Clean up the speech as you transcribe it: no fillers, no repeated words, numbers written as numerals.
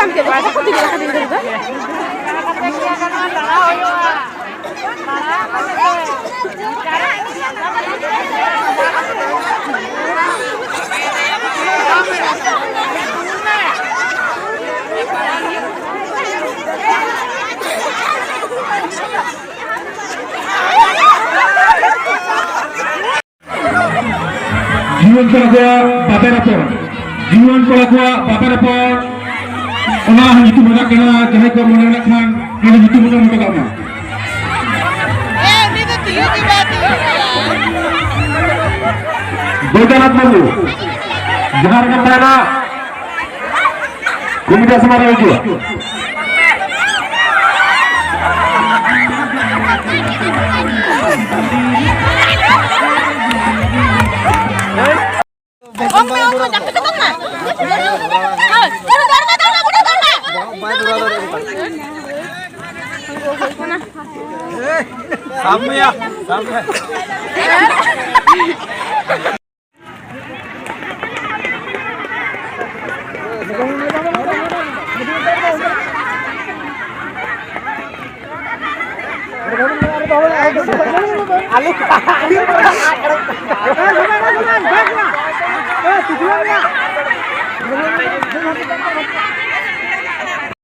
काम के बाद को दिन का दिन दे जीवन पड़ा बाबेरापर जीवन पड़ा बाबेरापर ओना हितु मना कना जहां को मना खान ने हितु मना मत गामा ए नी तो तियो की बात बैजनाथ बाबू जहां का पहला कुमिटा समारोह हो सामने आ सामने आलू